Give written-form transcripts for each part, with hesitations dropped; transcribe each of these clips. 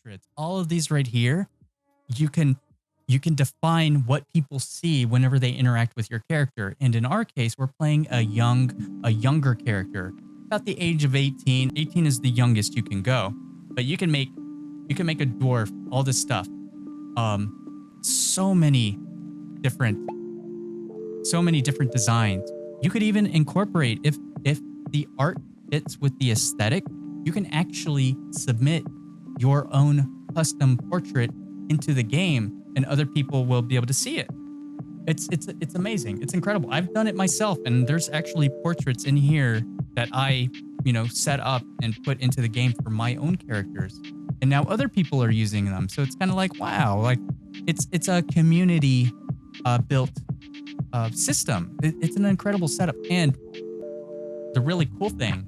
portraits, all of these right here, you can define what people see whenever they interact with your character. And in our case, we're playing a younger character, about the age of 18. 18 is the youngest you can go, but you can make a dwarf, all this stuff. So many different designs. You could even incorporate, if the art fits with the aesthetic, you can actually submit your own custom portrait into the game and other people will be able to see it. It's amazing. It's incredible. I've done it myself, and there's actually portraits in here that I, set up and put into the game for my own characters. And now other people are using them. So it's kind of like, wow, like it's a community built system. It's an incredible setup. And the really cool thing.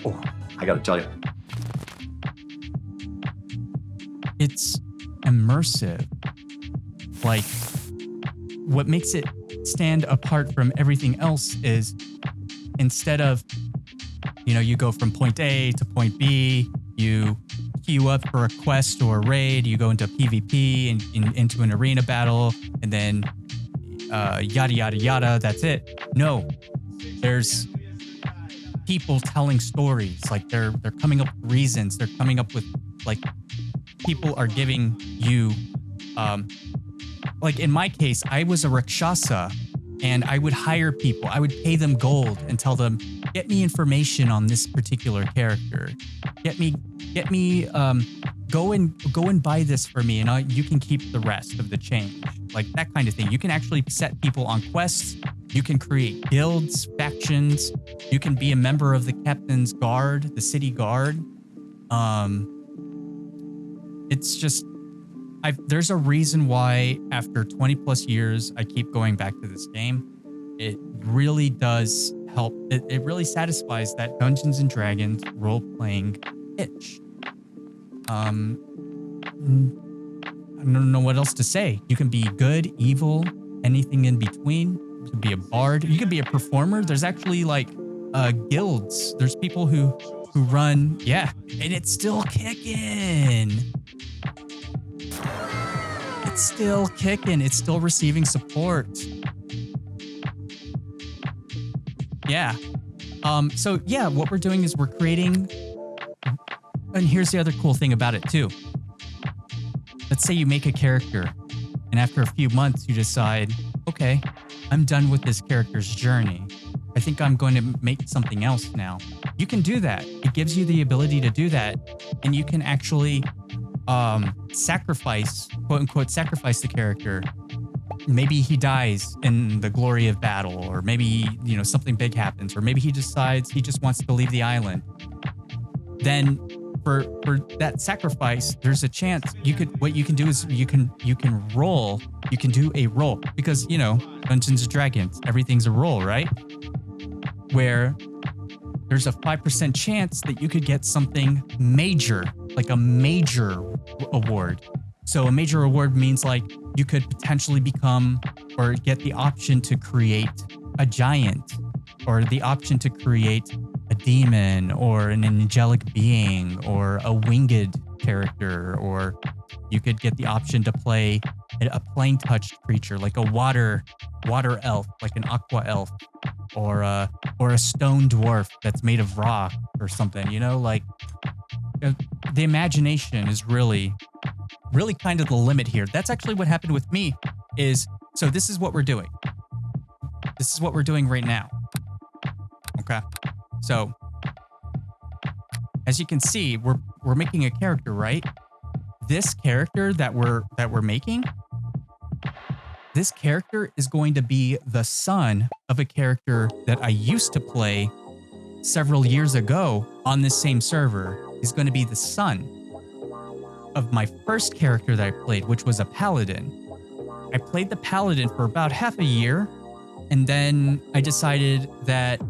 Oh, I gotta tell you. It's immersive. Like, what makes it stand apart from everything else is, instead of, you go from point A to point B, you queue up for a quest or a raid, you go into PvP and into an arena battle, and then yada, yada, yada, that's it. No, there's people telling stories. Like, they're coming up with reasons. They're coming up with, like, people are giving you, like in my case, I was a Rakshasa, and I would hire people. I would pay them gold and tell them, get me information on this particular character. Get me, go and buy this for me, and you can keep the rest of the change. Like that kind of thing. You can actually set people on quests. You can create guilds, factions. You can be a member of the captain's guard, the city guard. It's just, there's a reason why after 20 plus years, I keep going back to this game. It really does help. It really satisfies that Dungeons and Dragons role-playing itch. I don't know what else to say. You can be good, evil, anything in between. You can be a bard. You can be a performer. There's actually like guilds. There's people who run, yeah, and it's still kicking. It's still kicking. It's still receiving support. Yeah. So yeah, what we're doing is we're creating, and here's the other cool thing about it too. Let's say you make a character, and after a few months you decide, okay, I'm done with this character's journey. I think I'm going to make something else now. You can do that. It gives you the ability to do that, and you can actually sacrifice, quote unquote, sacrifice the character. Maybe he dies in the glory of battle, or maybe, something big happens, or maybe he decides he just wants to leave the island. Then for that sacrifice, there's a chance what you can do is you can roll, you can do a roll, because, Dungeons and Dragons, everything's a roll, right? Where there's a 5% chance that you could get something major, like a major award. So a major award means like you could potentially become or get the option to create a giant, or the option to create a demon, or an angelic being, or a winged character, or you could get the option to play a plane touched creature like a water elf, like an aqua elf, or a stone dwarf that's made of rock or something, like the imagination is really kind of the limit here. That's actually what happened with me so this is what we're doing. This is what we're doing right now. Okay. So as you can see, we're making a character, right? This character that we're making, this character is going to be the son of a character that I used to play several years ago on this same server. He's going to be the son of my first character that I played, which was a paladin. I played the paladin for about half a year, and then I decided that,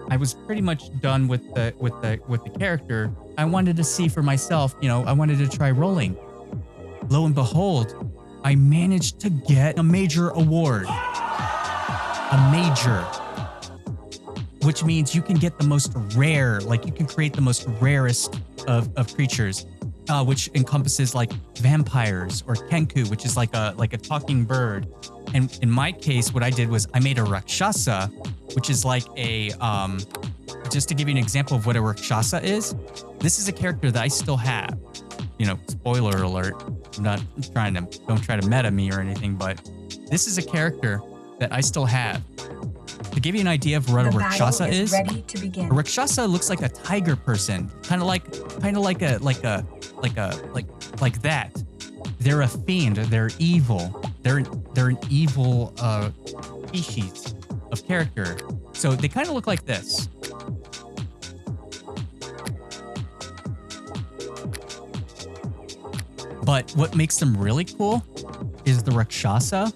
I was pretty much done with the character. I wanted to see for myself, I wanted to try rolling. Lo and behold, I managed to get a major award. A major. Which means you can get the most rare, like you can create the most rarest of creatures. which encompasses like vampires, or kenku, which is like a talking bird. And in my case, what I did was I made a rakshasa, which is like a just to give you an example of what a rakshasa is. This is a character that I still have. You know, spoiler alert. I'm not trying to don't try to meta me or anything, but this is a character that I still have. To give you an idea of what a rakshasa is, ready to begin. A rakshasa looks like a tiger person, kind of like that. They're a fiend. They're evil. They're an evil species of character. So they kind of look like this. But what makes them really cool is the rakshasa.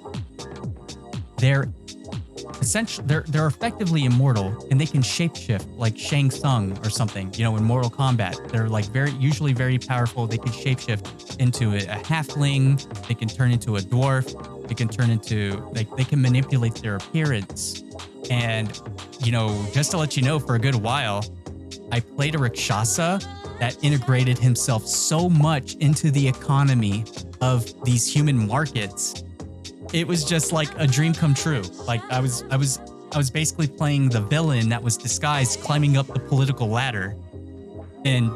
They're effectively immortal, and they can shapeshift like Shang Tsung or something. You know, in Mortal Kombat, they're like usually very powerful. They can shapeshift into a halfling. They can turn into a dwarf. They can turn into they can manipulate their appearance. And you know, just to let you know, for a good while, I played a rakshasa that integrated himself so much into the economy of these human markets. It was just like a dream come true. Like I was basically playing the villain that was disguised climbing up the political ladder. And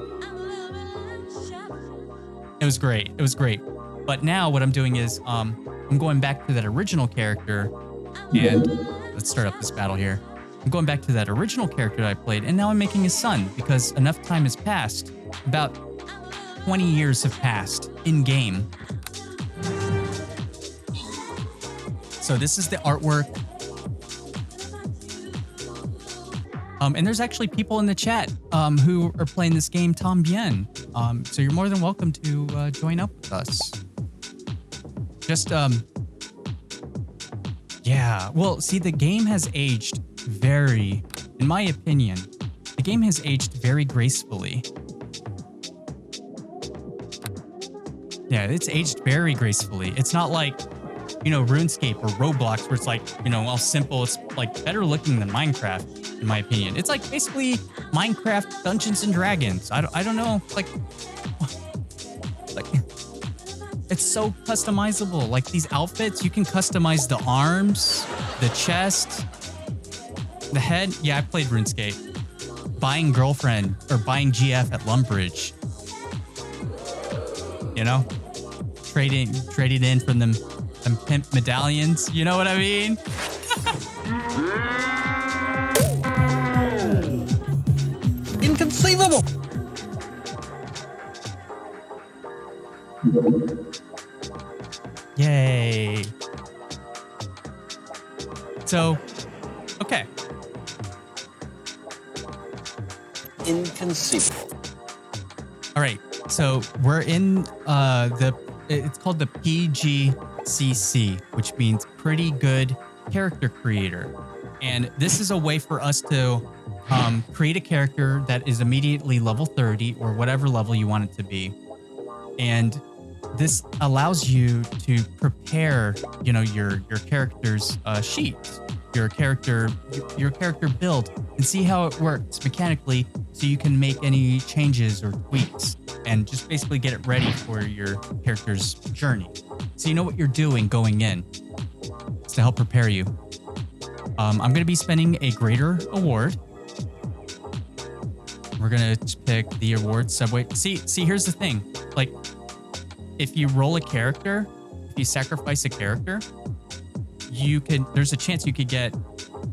it was great. It was great. But now what I'm doing is I'm going back to that original character, and let's start up this battle here. I'm going back to that original character that I played, and now I'm making his son because enough time has passed. About 20 years have passed in game. So this is the artwork. And there's actually people in the chat who are playing this game Tom Bien. So you're more than welcome to join up with us. Just, yeah. Well, see, the game has aged in my opinion, the game has aged very gracefully. Yeah, it's aged very gracefully. It's not like, you know, RuneScape or Roblox, where it's like, you know, all simple. It's like better looking than Minecraft, in my opinion. It's like basically Minecraft Dungeons and Dragons. I don't know, like it's so customizable. Like these outfits, you can customize the arms, the chest, the head. Yeah, I played RuneScape. Buying girlfriend or buying GF at Lumbridge. You know, trading in from them pimp medallions. You know what I mean? Inconceivable. Yay. So, okay. Inconceivable. All right. So we're in it's called the PGCC, which means Pretty Good Character Creator. And this is a way for us to create a character that is immediately level 30 or whatever level you want it to be. And this allows you to prepare, you know, your character's sheet, your character build, and see how it works mechanically, so you can make any changes or tweaks and just basically get it ready for your character's journey. So you know what you're doing going in. It's to help prepare you. I'm going to be spending a greater award. We're going to pick the award subway. See, here's the thing. Like, if you roll a character, if you sacrifice a character, there's a chance you could get,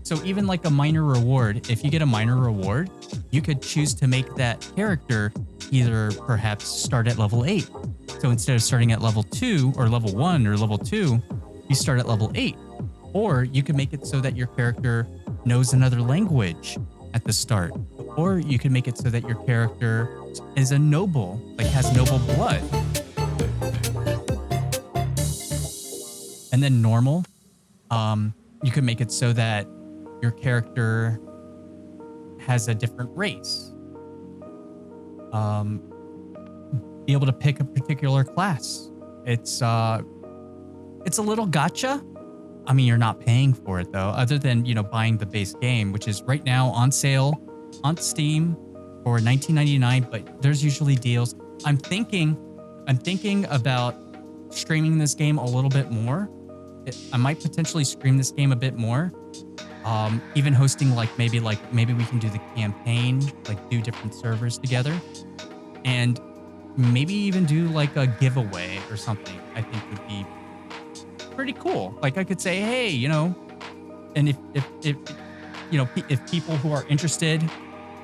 so even like a minor reward, if you get a minor reward, you could choose to make that character either perhaps start at level 8. So instead of starting at level 2 or level 1 or level 2, you start at level 8. Or you can make it so that your character knows another language at the start. Or you can make it so that your character is a noble, like has noble blood. And then normal, you can make it so that your character has a different race. Be able to pick a particular class. It's a little gotcha. I mean, you're not paying for it though, other than, you know, buying the base game, which is right now on sale on Steam for $19.99, but there's usually deals. I'm thinking about streaming this game a little bit more. I might potentially stream this game a bit more. Even hosting like maybe we can do the campaign, like do different servers together, and maybe even do like a giveaway or something. I think would be pretty cool. Like I could say, hey, you know, and if you know, if people who are interested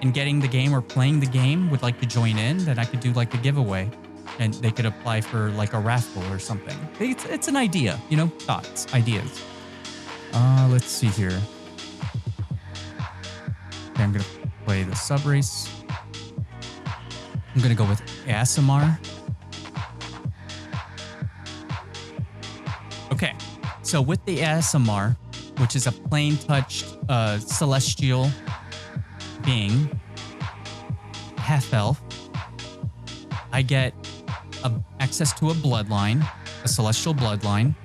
in getting the game or playing the game would like to join in, then I could do like a giveaway, and they could apply for like a raffle or something. It's an idea, you know, thoughts, ideas. Let's see here. Okay, I'm gonna play the sub race. I'm gonna go with ASMR. Okay, so with the ASMR, which is a plain touched celestial being, half elf, I get access to a bloodline, a celestial bloodline.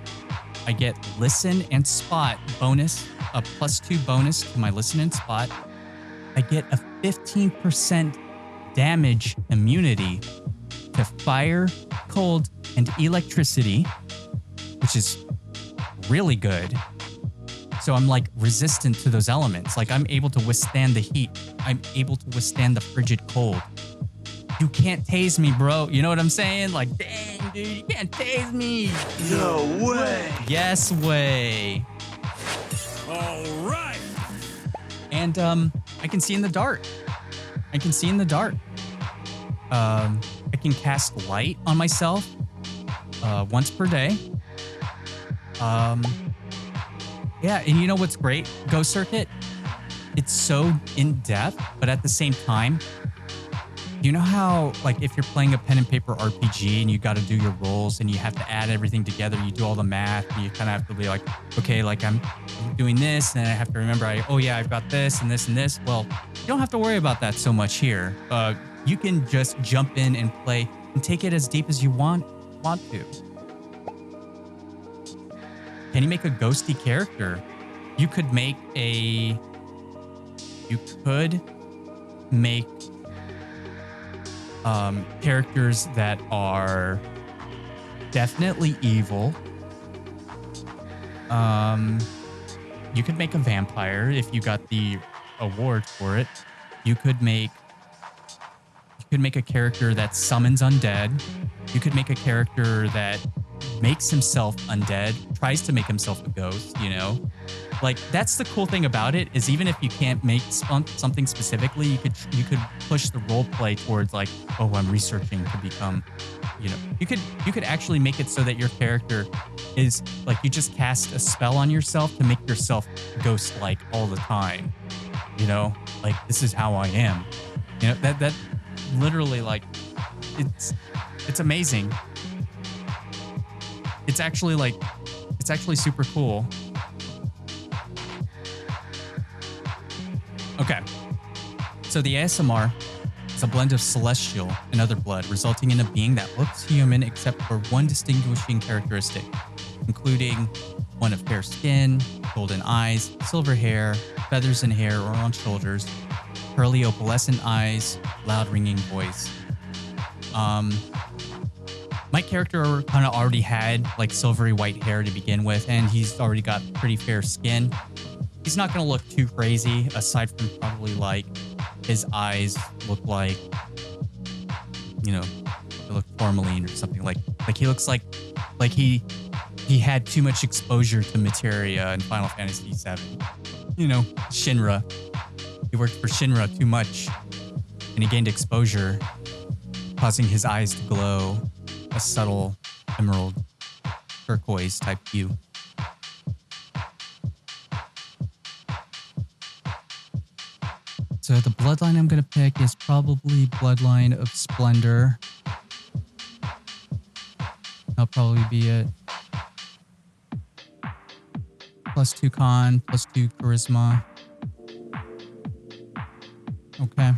I get listen and spot bonus, a +2 bonus to my listen and spot. I get a 15% damage immunity to fire, cold, and electricity, which is really good. So I'm like resistant to those elements. Like I'm able to withstand the heat. I'm able to withstand the frigid cold. You can't tase me, bro. You know what I'm saying? Like, dang, dude, you can't tase me. No way. Yes way. All right. And I can see in the dark. I can see in the dark. I can cast light on myself once per day. Yeah, and you know what's great? Ghost Circuit, it's so in-depth, but at the same time, you know how, like, if you're playing a pen and paper RPG and you got to do your rolls and you have to add everything together, you do all the math, and you kind of have to be like, okay, like I'm doing this, and I have to remember, oh yeah, I've got this and this and this. Well, you don't have to worry about that so much here. You can just jump in and play and take it as deep as you want to. Can you make a ghosty character? You could make characters that are definitely evil. You could make a vampire if you got the award for it. You could make a character that summons undead. You could make a character that makes himself undead, tries to make himself a ghost, you know? Like, that's the cool thing about it, is even if you can't make something specifically, you could push the role play towards like, oh, I'm researching to become, you know, you could actually make it so that your character is like, you just cast a spell on yourself to make yourself ghost-like all the time, you know? Like, this is how I am. You know, that literally, like, it's amazing. It's actually super cool. Okay. So the ASMR is a blend of celestial and other blood, resulting in a being that looks human except for one distinguishing characteristic, including one of fair skin, golden eyes, silver hair, feathers in hair or on shoulders, curly opalescent eyes, loud ringing voice. My character kind of already had like silvery white hair to begin with, and he's already got pretty fair skin. He's not going to look too crazy, aside from probably like his eyes look like, you know, they look tourmaline or something. Like he looks like he had too much exposure to materia in Final Fantasy VII. You know, Shinra. He worked for Shinra too much, and he gained exposure, causing his eyes to glow a subtle emerald turquoise type hue. So the bloodline I'm going to pick is probably Bloodline of Splendor. That'll probably be it. +2 con, +2 charisma. Okay.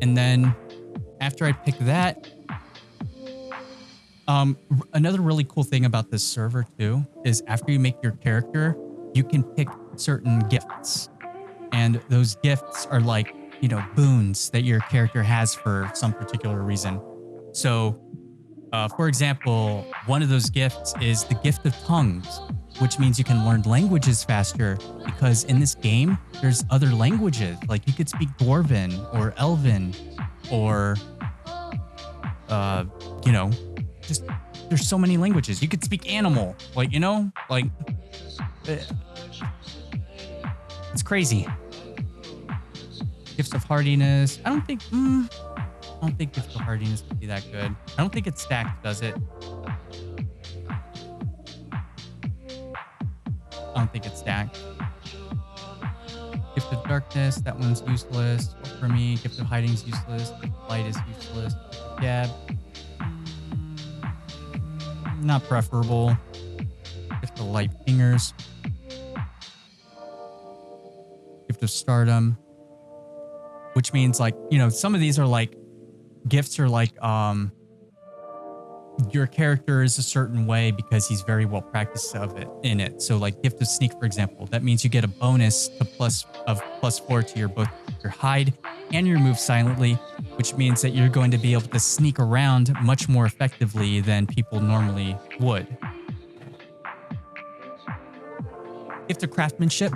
And then after I pick that, another really cool thing about this server too is after you make your character, you can pick certain gifts. And those gifts are like, boons that your character has for some particular reason. So, for example, one of those gifts is the gift of tongues, which means you can learn languages faster because in this game, there's other languages. Like you could speak Dwarven or Elven or, just there's so many languages. You could speak animal, it's crazy. Gifts of hardiness. I don't think Gifts of Hardiness would be that good. I don't think it's stacked, does it? I don't think it's stacked. Gift of Darkness, that one's useless for me. Gift of Hiding is useless. Gift of Light is useless. Gab. Not preferable. Gift of Light Fingers. Gift of Stardom. Which means some of these are gifts are your character is a certain way because he's very well practiced in it. So Gift of Sneak, for example, that means you get a bonus to +4 to both your hide and your move silently, which means that you're going to be able to sneak around much more effectively than people normally would. Gift of Craftsmanship,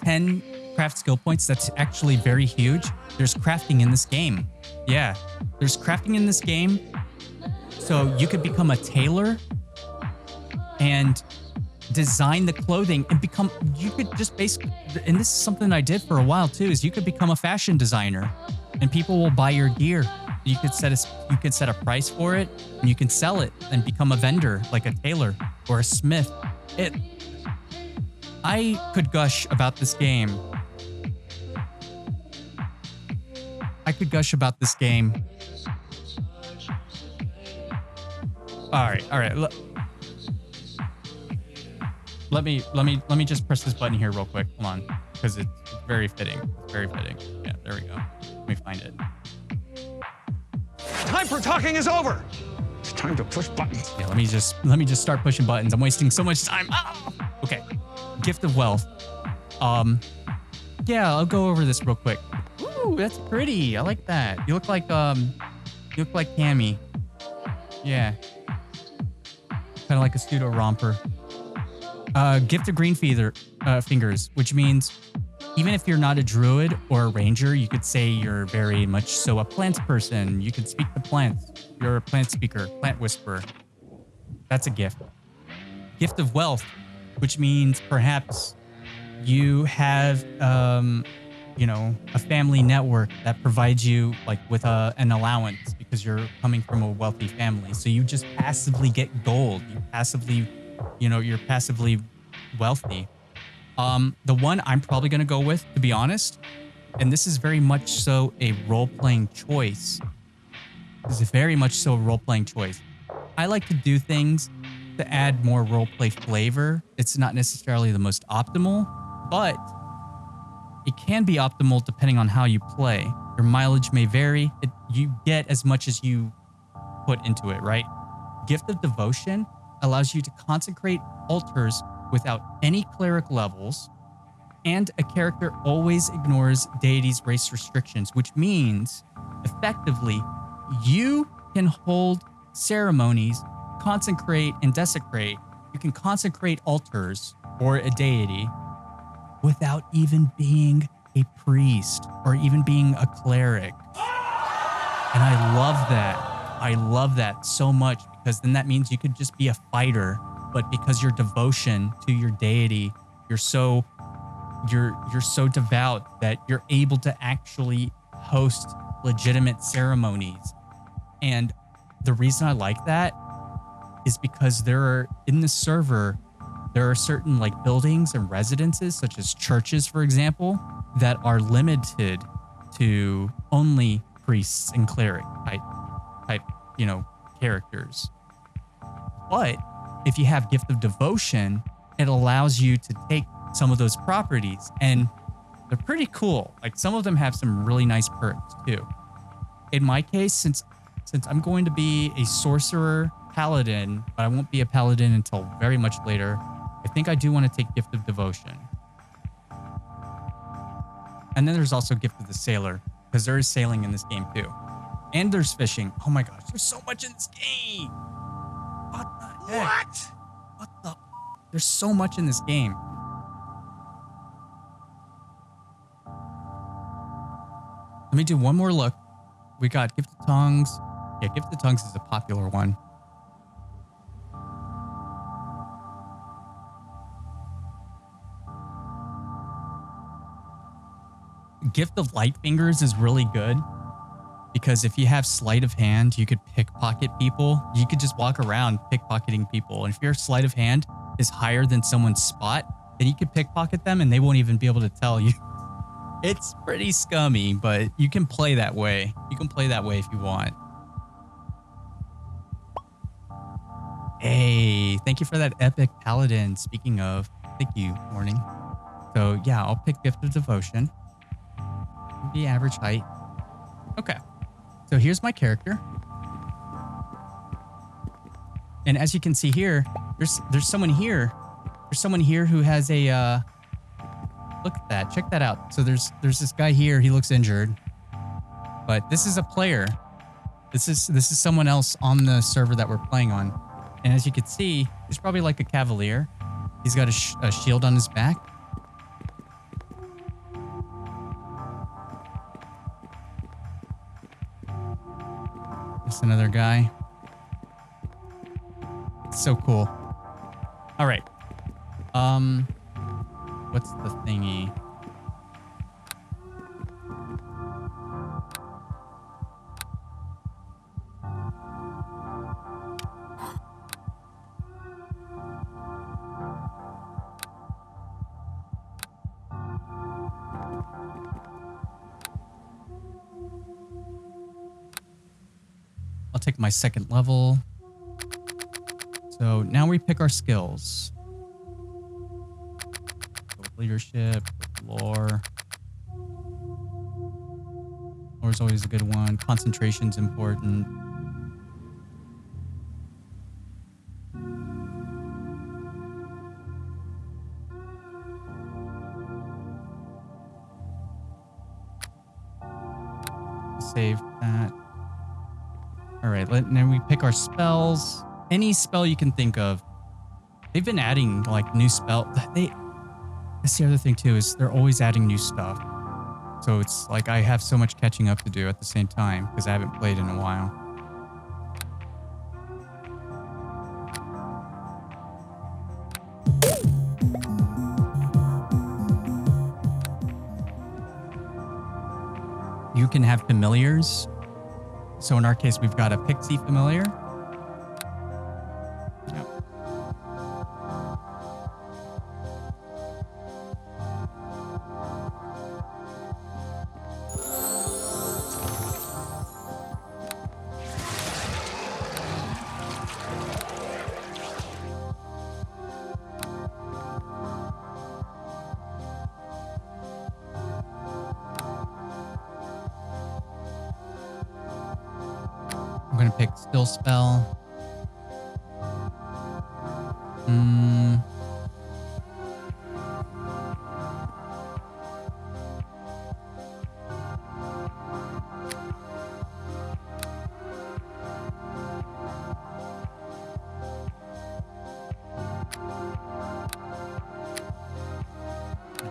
10 craft skill points. That's actually very huge. There's crafting in this game. Yeah, there's crafting in this game. So you could become a tailor and design the clothing and you could just basically, and this is something I did for a while too, is you could become a fashion designer and people will buy your gear. You could set a price for it and you can sell it and become a vendor, like a tailor or a smith. I could gush about this game. All right. Let me just press this button here real quick. Hold on, because it's very fitting. Yeah, there we go. Let me find it. Time for talking is over. It's time to push buttons. Yeah, let me just start pushing buttons. I'm wasting so much time. Oh! Okay. Gift of Wealth. Yeah, I'll go over this real quick. Ooh, that's pretty. I like that. You look like Cammy. Yeah. Kind of like a pseudo romper. Gift of Green Fingers, which means even if you're not a druid or a ranger, you could say you're very much so a plants person. You can speak to plants. You're a plant speaker, plant whisperer. That's a gift. Gift of Wealth, which means perhaps you have, a family network that provides you with an allowance because you're coming from a wealthy family. So you just passively get gold. You're passively wealthy. The one I'm probably going to go with, to be honest, and this is very much so a role-playing choice. I like to do things to add more roleplay flavor. It's not necessarily the most optimal, but it can be optimal depending on how you play. Your mileage may vary. You get as much as you put into it, right? Gift of Devotion allows you to consecrate altars without any cleric levels, and a character always ignores deity's race restrictions, which means, effectively, you can hold ceremonies, consecrate and desecrate. You can consecrate altars or a deity without even being a priest or even being a cleric. And I love that. I love that so much, because then that means you could just be a fighter, but because your devotion to your deity, you're so devout that you're able to actually host legitimate ceremonies. And the reason I like that is because in the server, there are certain buildings and residences, such as churches, for example, that are limited to only priests and cleric type characters. But if you have Gift of Devotion, it allows you to take some of those properties, and they're pretty cool. Some of them have some really nice perks too. In my case, since I'm going to be a sorcerer paladin, but I won't be a paladin until very much later, I think I do want to take Gift of Devotion. And then there's also Gift of the Sailor, because there is sailing in this game too. And there's fishing. Oh my gosh, there's so much in this game. What the heck? What the? There's so much in this game. Let me do one more look. We got Gift of Tongues. Yeah, Gift of Tongues is a popular one. Gift of Light Fingers is really good because if you have sleight of hand, you could pickpocket people. You could just walk around pickpocketing people. And if your sleight of hand is higher than someone's spot, then you could pickpocket them and they won't even be able to tell you. It's pretty scummy, but you can play that way. You can play that way if you want. Hey, thank you for that epic paladin. Speaking of, thank you, Morning. So yeah, I'll pick Gift of Devotion. Be average height. Okay. So here's my character. And as you can see here, there's someone here. There's someone here who has a look at that. Check that out. So there's this guy here. He looks injured. But this is a player. This is someone else on the server that we're playing on. And as you can see, he's probably like a cavalier. He's got a shield on his back. Just another guy. It's so cool. All right. What's the thingy? I'll take my second level. So now we pick our skills. Leadership, lore. Lore's always a good one. Concentration's important. Save that. All right, then we pick our spells. Any spell you can think of. They've been adding like new spell. That's the other thing too, is they're always adding new stuff. So it's like I have so much catching up to do at the same time because I haven't played in a while. You can have familiars. So in our case, we've got a pixie familiar. I'm gonna pick Still Spell.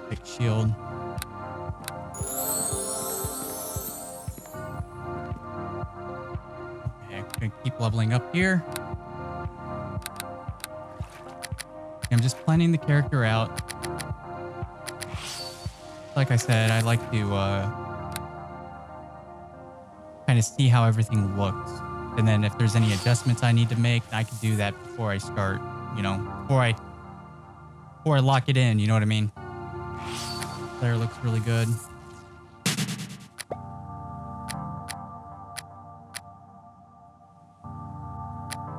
Pick Shield. Gonna keep leveling up here. I'm just planning the character out. Like I said, I like to kind of see how everything looks. And then if there's any adjustments I need to make, I can do that before I start, you know, before I lock it in, you know what I mean? Player looks really good.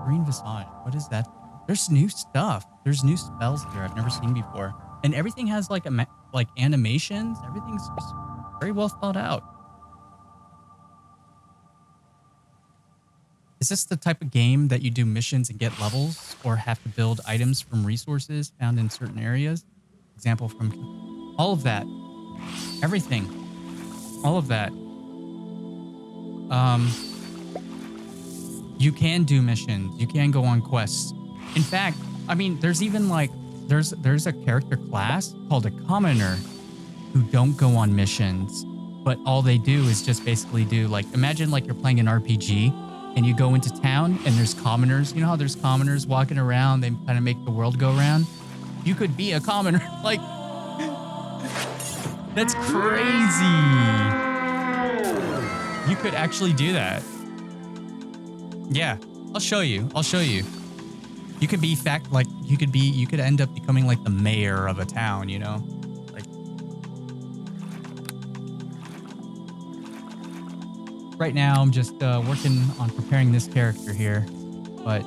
Green Visage. What is that? There's new stuff. There's new spells here I've never seen before. And everything has like animations. Everything's just very well thought out. Is this the type of game that you do missions and get levels or have to build items from resources found in certain areas? Example from all of that. everything, all of that. You can do missions. You can go on quests. In fact, I mean, there's even like there's a character class called a commoner who don't go on missions, but all they do is just basically do like, imagine like you're playing an RPG and you go into town and there's commoners. You know how there's commoners walking around, they kind of make the world go round? You could be a commoner. Like, that's crazy. You could actually do that. Yeah, I'll show you. I'll show you. You could be you could end up becoming like the mayor of a town, you know? Like, right now I'm just working on preparing this character here, but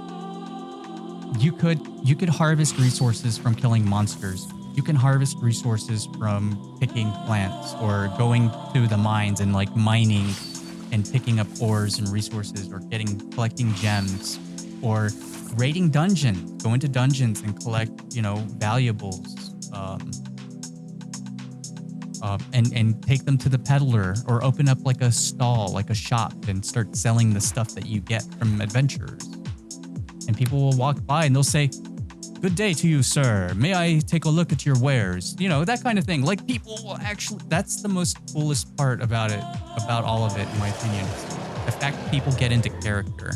you could harvest resources from killing monsters. You can harvest resources from picking plants or going to the mines and like mining and picking up ores and resources, or collecting gems, or raiding dungeons. Go into dungeons and collect, you know, valuables, and take them to the peddler, or open up like a stall, like a shop, and start selling the stuff that you get from adventurers. And people will walk by and they'll say, "Good day to you, sir. May I take a look at your wares?" You know, that kind of thing. Like, people will actually, that's the most coolest part about it, about all of it, in my opinion. The fact that people get into character.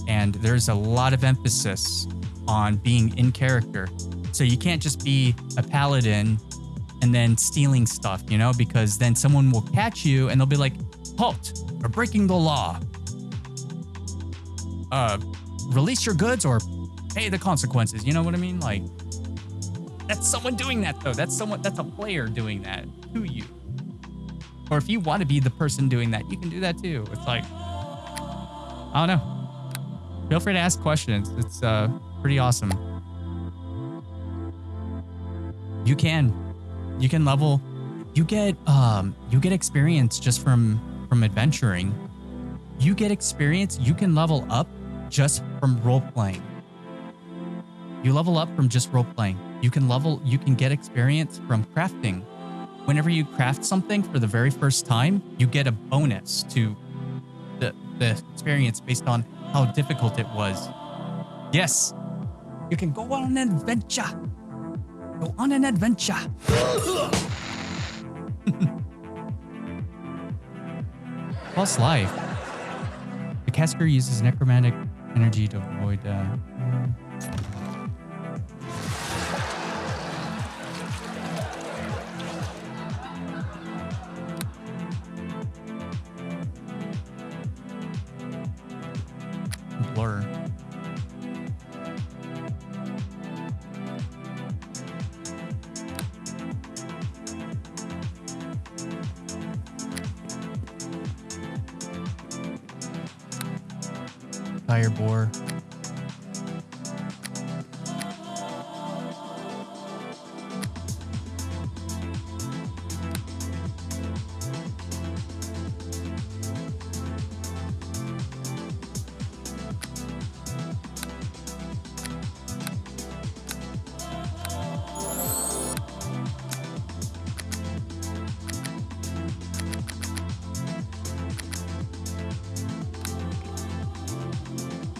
And there's a lot of emphasis on being in character. So you can't just be a paladin and then stealing stuff, you know, because then someone will catch you and they'll be like, "Halt, you're breaking the law. Release your goods or pay the consequences." You know what I mean? Like, that's someone doing that though. That's a player doing that to you. Or if you want to be the person doing that, you can do that too. It's like, I don't know. Feel free to ask questions. It's pretty awesome. You can level. You get experience just from adventuring. You get experience. You can level up just from role playing. You level up from just role playing. You can get experience from crafting. Whenever you craft something for the very first time, you get a bonus to the experience based on how difficult it was. Yes, you can go on an adventure. Go on an adventure. False life. The caster uses necromantic energy to avoid blur. Tire bore.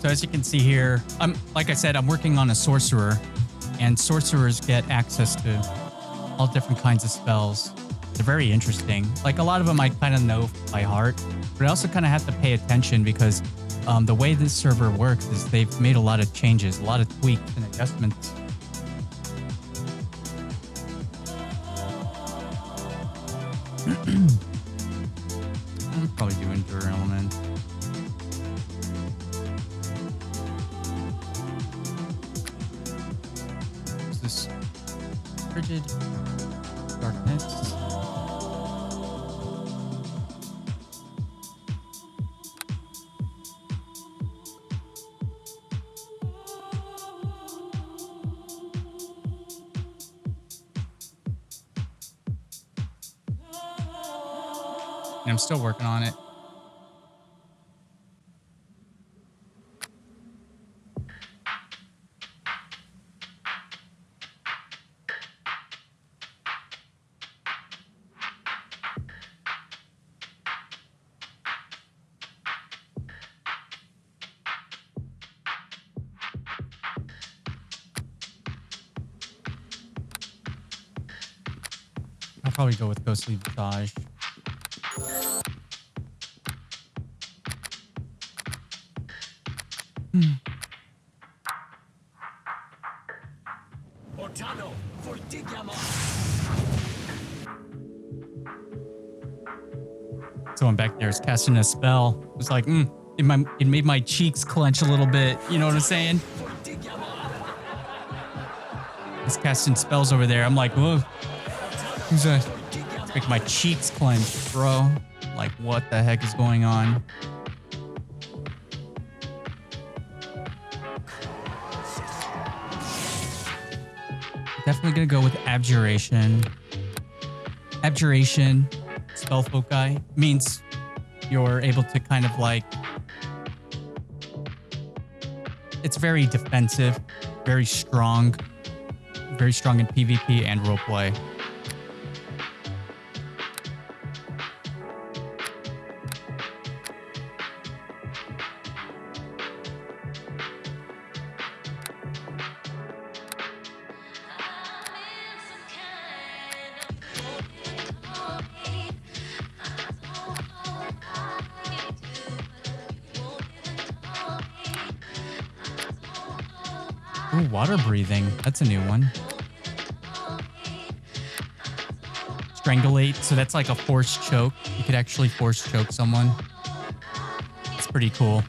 So as you can see here, like I said, I'm working on a sorcerer, and sorcerers get access to all different kinds of spells. They're very interesting. Like, a lot of them I kind of know by heart, but I also kind of have to pay attention because the way this server works is they've made a lot of changes, a lot of tweaks and adjustments. I'm probably doing Endure Element. This frigid darkness. And I'm still working on it. probably go with Ghostly Visage. Someone back there is casting a spell. It was like, it made my cheeks clench a little bit. You know what I'm saying? He's casting spells over there. I'm like, whoa. Who's that? It's making my cheeks clench, bro. Like, what the heck is going on? Definitely gonna go with Abjuration. Abjuration, spell foci, means you're able to kind of like... It's very defensive, very strong in PvP and roleplay. Ooh, water breathing. That's a new one. Strangulate. So that's like a force choke. You could actually force choke someone. It's pretty cool.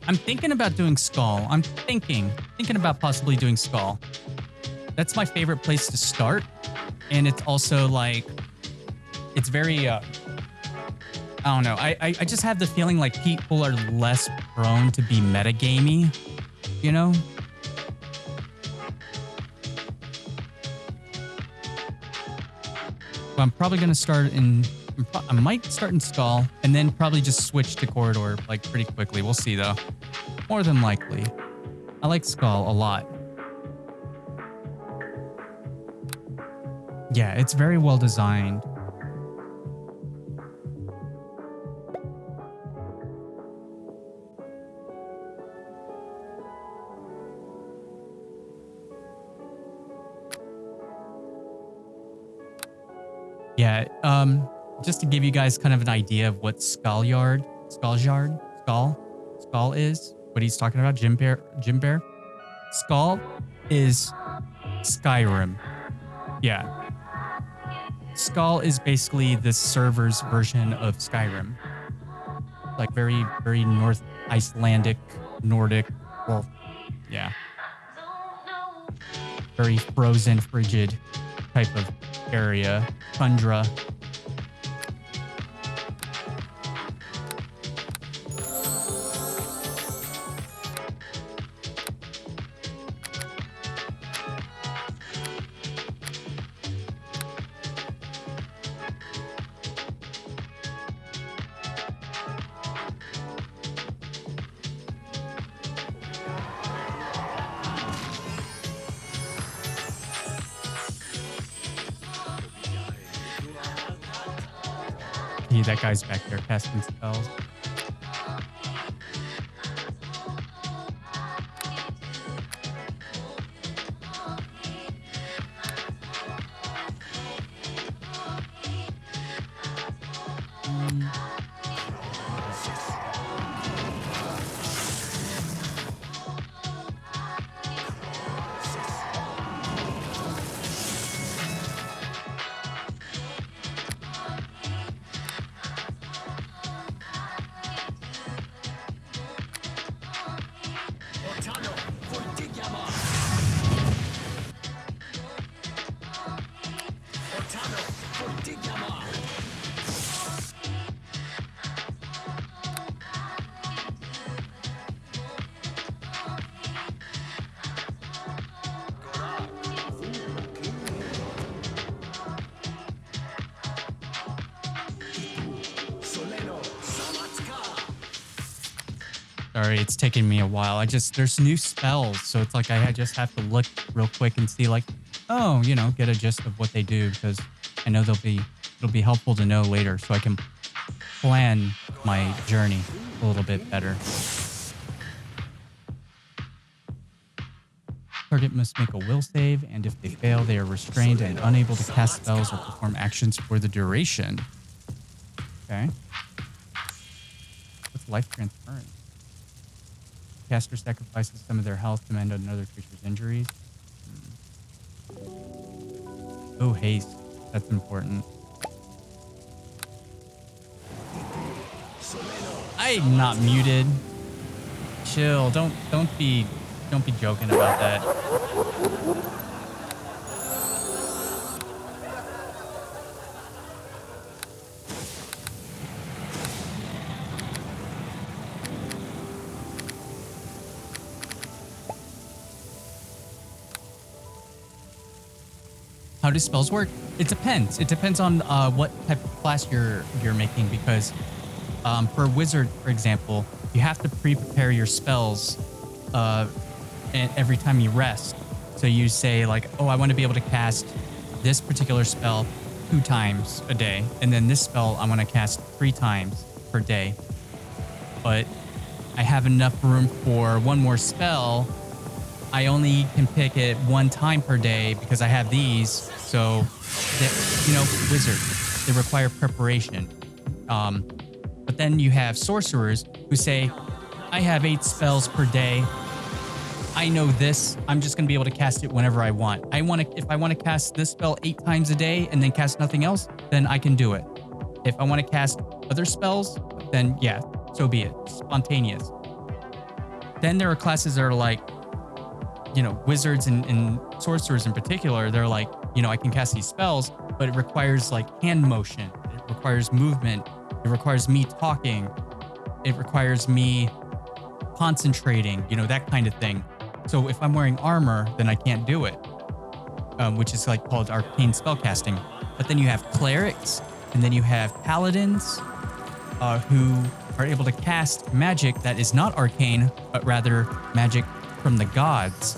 I'm thinking about doing Skull. I'm thinking about possibly doing Skull. That's my favorite place to start. And it's also like, it's very, I don't know. I just have the feeling like people are less prone to be metagamey, you know? So I'm probably going to start in, I might start in Skull and then probably just switch to Corridor like pretty quickly. We'll see though. More than likely. I like Skull a lot. Yeah, it's very well designed. Yeah, just to give you guys kind of an idea of what Skull is, what he's talking about, Jim Bear. Skull is Skyrim. Yeah. Skull is basically the server's version of Skyrim. Like very, very North Icelandic, Nordic, well, yeah. Very frozen, frigid type of area. Tundra. That guy's back there casting spells. Sorry, it's taking me a while. There's new spells, so it's like I just have to look real quick and see like, oh, you know, get a gist of what they do because I know it'll be helpful to know later so I can plan my journey a little bit better. Target must make a will save, and if they fail, they are restrained and unable to cast spells or perform actions for the duration. Okay. What's life transference? Caster sacrifices some of their health to mend another creature's injuries. Oh, haste. That's important. I'm not muted. Chill. Don't be joking about that. How do spells work? It depends. It depends on what type of class you're making, because for a wizard, for example, you have to pre-prepare your spells every time you rest. So you say like, oh, I want to be able to cast this particular spell 2 times a day, and then this spell I want to cast 3 times per day. But I have enough room for one more spell. I only can pick it 1 time per day because I have these. So, wizards, they require preparation. But then you have sorcerers who say, I have 8 spells per day. I know this. I'm just going to be able to cast it whenever I want. If I want to cast this spell 8 times a day and then cast nothing else, then I can do it. If I want to cast other spells, then yeah, so be it. Spontaneous. Then there are classes that are like, wizards and sorcerers in particular, they're like, I can cast these spells, but it requires like hand motion. It requires movement. It requires me talking. It requires me concentrating, that kind of thing. So if I'm wearing armor, then I can't do it, which is like called arcane spellcasting. But then you have clerics, and then you have paladins who are able to cast magic that is not arcane, but rather magic from the gods.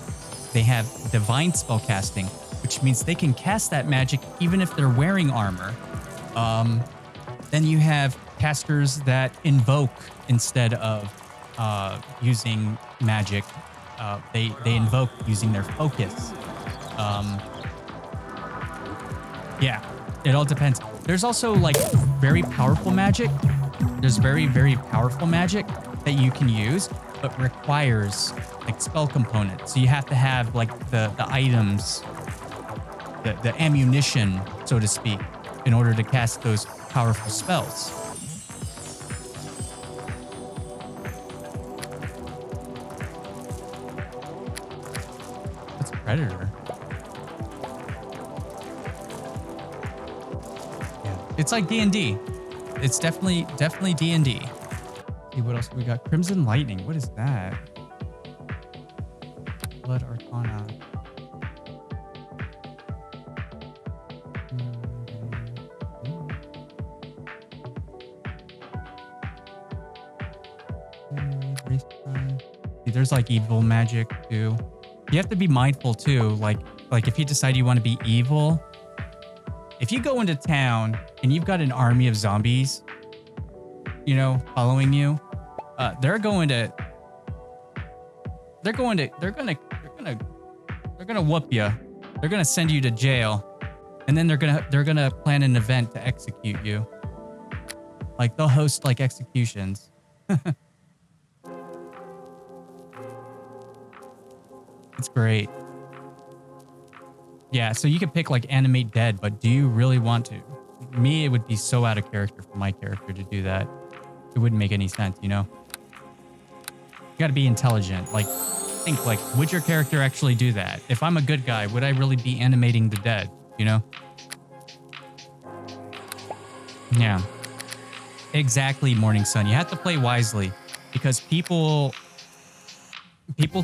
They have divine spellcasting, which means they can cast that magic even if they're wearing armor. Then you have casters that invoke instead of using magic. They invoke using their focus. Yeah, it all depends. There's also like very powerful magic. There's very, very powerful magic that you can use, but requires like spell components. So you have to have like the items, the ammunition, so to speak, in order to cast those powerful spells. What's a predator? Yeah, it's like D&D. It's definitely D&D. See what else we got? Crimson Lightning. What is that? Blood Arcana. See, there's like evil magic too. You have to be mindful too. Like if you decide you want to be evil, if you go into town and you've got an army of zombies, following you, they're gonna whoop you. They're gonna send you to jail, and then they're gonna plan an event to execute you. Like they'll host like executions. It's great. Yeah, so you could pick like animate dead, but do you really want to? Me, it would be so out of character for my character to do that. It wouldn't make any sense, You gotta be intelligent. Like, think like, would your character actually do that? If I'm a good guy, would I really be animating the dead, Yeah. Exactly, Morning Sun. You have to play wisely because people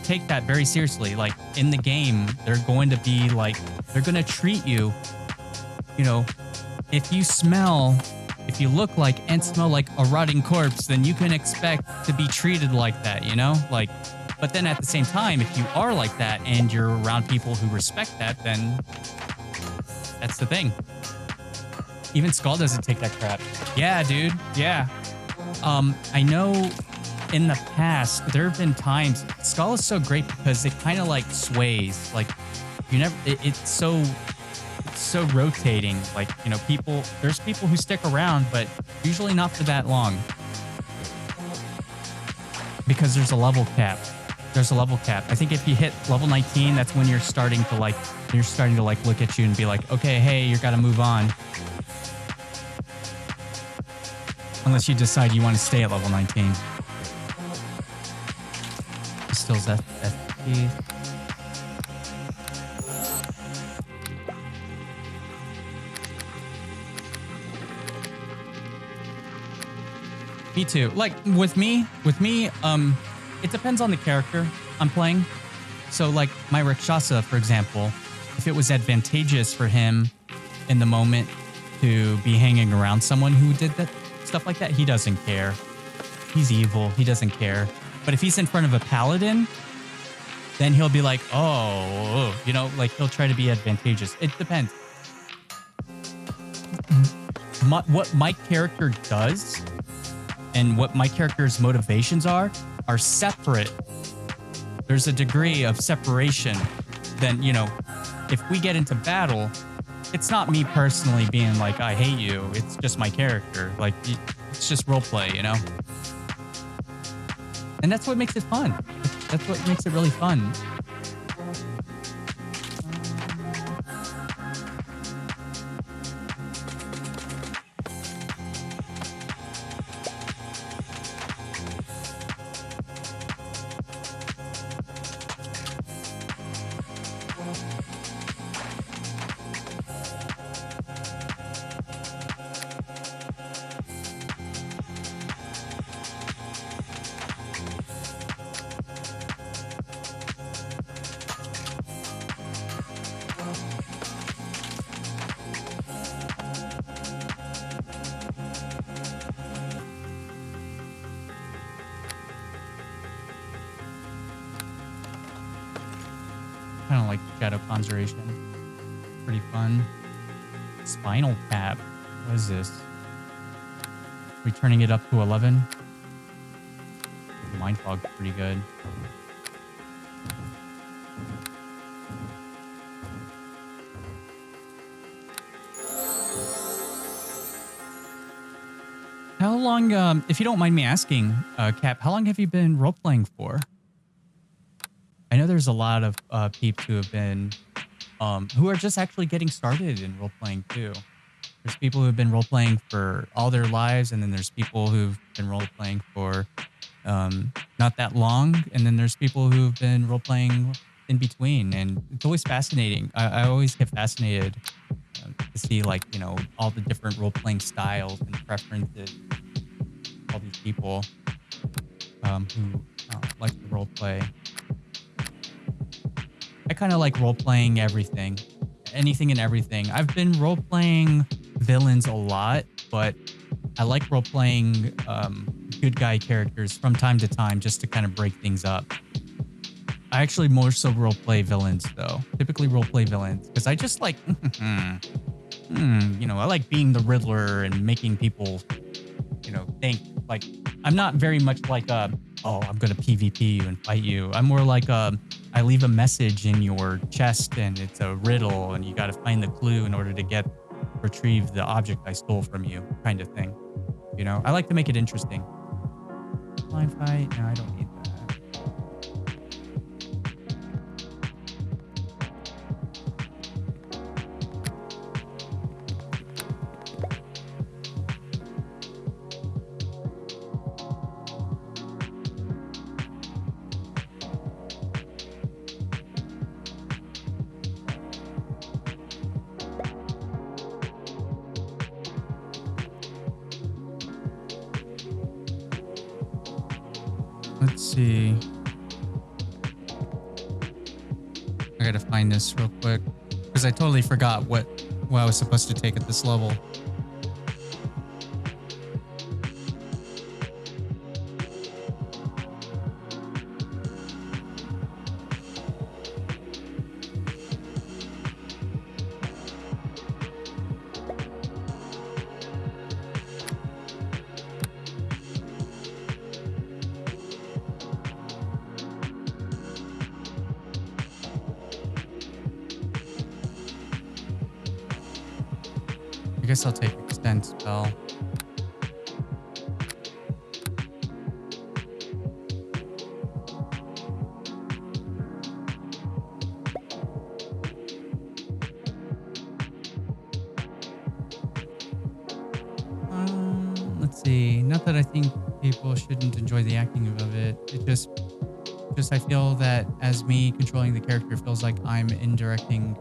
take that very seriously. Like in the game, they're going to be like, they're going to treat you, if you look like and smell like a rotting corpse, then you can expect to be treated like that, but then at the same time, if you are like that and you're around people who respect that, then that's the thing. Even Skull doesn't take that crap. Yeah, dude. Yeah. I know in the past there have been times Skull is so great because it kind of like sways. Like you never, it's so rotating. Like, you know, there's people who stick around, but usually not for that long because there's a level cap. There's a level cap. I think if you hit level 19, that's when you're starting to like look at you and be like, okay, hey, you gotta move on. Unless you decide you want to stay at level 19. Stills FP. Me too. Like with me, it depends on the character I'm playing. So like my Rakshasa, for example, if it was advantageous for him in the moment to be hanging around someone who did that stuff like that, he doesn't care. He's evil. He doesn't care. But if he's in front of a paladin, then he'll be like, oh, you know, like he'll try to be advantageous. It depends. What my character does and what my character's motivations are separate. There's a degree of separation. Then, you know, if we get into battle, it's not me personally being like, I hate you. It's just my character. Like, it's just roleplay, you know? And that's what makes it fun. That's what makes it really fun. Kind of like Shadow Conjuration. Pretty fun. Spinal Tap. What is this? We turning it up to 11? Mind Fog's pretty good. How long, if you don't mind me asking, Cap, how long have you been role-playing for? I know there's a lot of peeps who have been, who are just actually getting started in role-playing too. There's people who have been role-playing for all their lives, and then there's people who've been role-playing for not that long, and then there's people who've been role-playing in between, and it's always fascinating. I always get fascinated to see, like, you know, all the different role-playing styles and preferences. All these people who like to role-play. I kind of like role-playing everything. Anything and everything. I've been role-playing villains a lot, but I like role-playing good guy characters from time to time just to kind of break things up. I actually more so role-play villains, though. Typically role-play villains, because I just like, you know, I like being the Riddler and making people, you know, think. Like, I'm not very much like, oh, I'm going to PvP you and fight you. I'm more like, I leave a message in your chest and it's a riddle and you got to find the clue in order to retrieve the object I stole from you, kind of thing. You know, I like to make it interesting. Blind fight? No, I don't need that. Let's see. I gotta find this real quick because I totally forgot what I was supposed to take at this level. I guess I'll take extend spell. Let's see. Not that I think people shouldn't enjoy the acting of it. It just I feel that as me controlling the character feels like I'm indirecting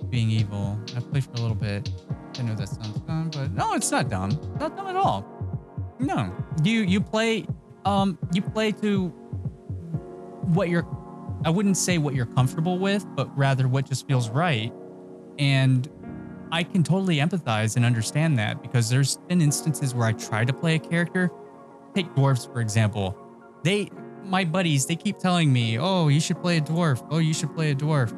being evil. I've played for a little bit. I know that sounds dumb, but no, it's not dumb. Not dumb at all. No, you play to what you're. I wouldn't say what you're comfortable with, but rather what just feels right. And I can totally empathize and understand that because there's been instances where I try to play a character. Take dwarves, for example. My buddies, they keep telling me, oh, you should play a dwarf. Oh, you should play a dwarf.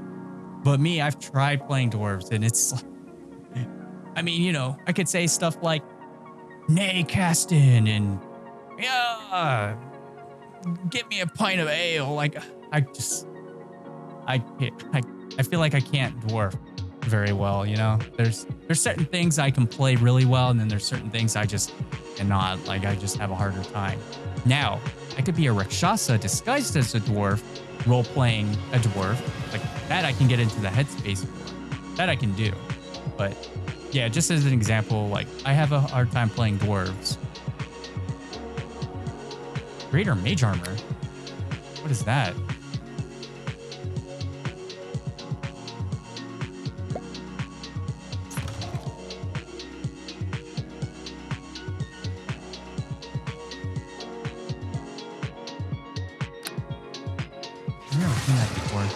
But me, I've tried playing dwarves and it's, I mean, you know, I could say stuff like, nay, Caston, and yeah, get me a pint of ale. Like, I feel like I can't dwarf very well, you know? There's certain things I can play really well, and then there's certain things I just cannot. Like, I just have a harder time. Now, I could be a Rakshasa disguised as a dwarf, role-playing a dwarf. Like, that I can get into the headspace for. That I can do. But, yeah, just as an example, like, I have a hard time playing dwarves. Greater Mage Armor? What is that? I've never seen that before.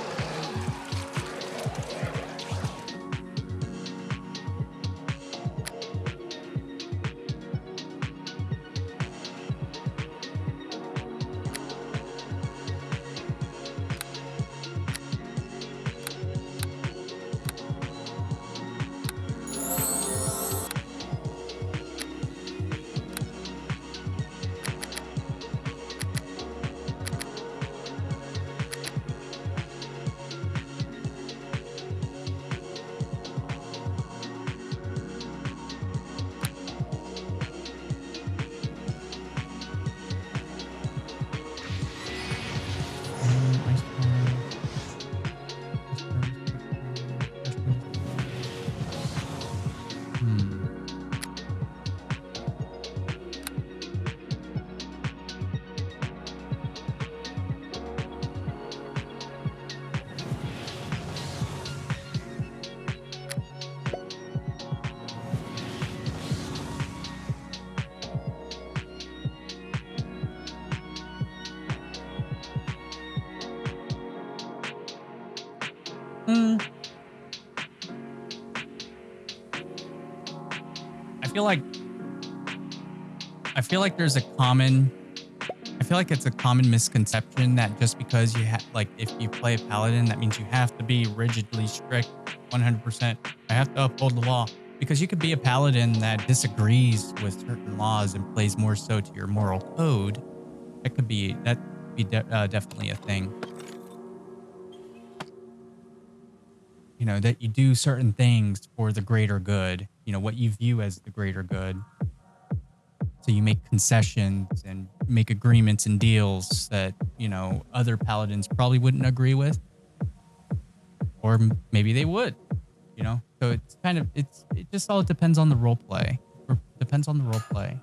I feel like there's a common. I feel like it's a common misconception that just because you have, like, if you play a paladin, that means you have to be rigidly strict, 100%. I have to uphold the law, because you could be a paladin that disagrees with certain laws and plays more so to your moral code. That could be definitely a thing. You know, that you do certain things for the greater good. You know, what you view as the greater good. So you make concessions and make agreements and deals that, you know, other paladins probably wouldn't agree with. Or maybe they would, you know? So it's kind of, it just all depends on the role play. Or depends on the role play.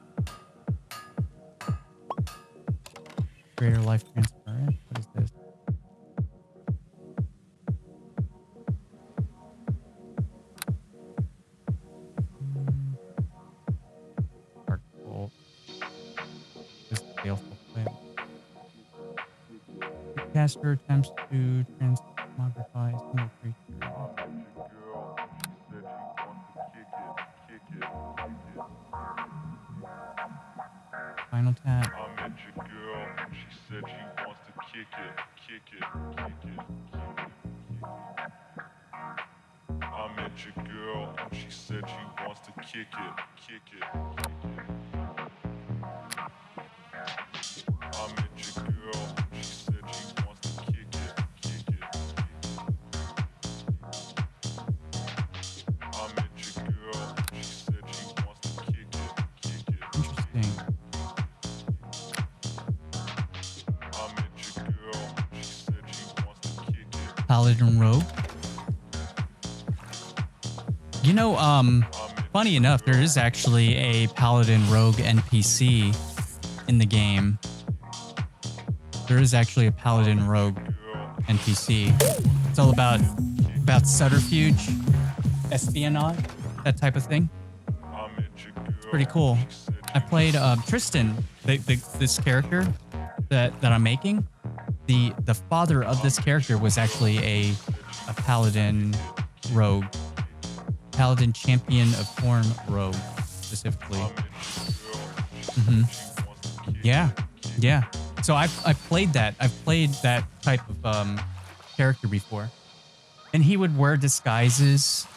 Greater life transference. What is this? Caster attempts to transmogrify a single creature. Final tap. I met your girl, she said she wants to kick it. I met your girl, she said she wants to kick it. I met your girl, she said she wants to kick it. I met your girl, Paladin Rogue. You know, funny enough, there is actually a Paladin Rogue NPC in the game. There is actually a Paladin Rogue NPC. It's all about subterfuge, espionage, that type of thing. It's pretty cool. I played Tristan, this character that I'm making. The father of this character was actually a Paladin Rogue. Paladin Champion of Form Rogue, specifically. Yeah. So I've played that. I've played that type of character before, and he would wear disguises.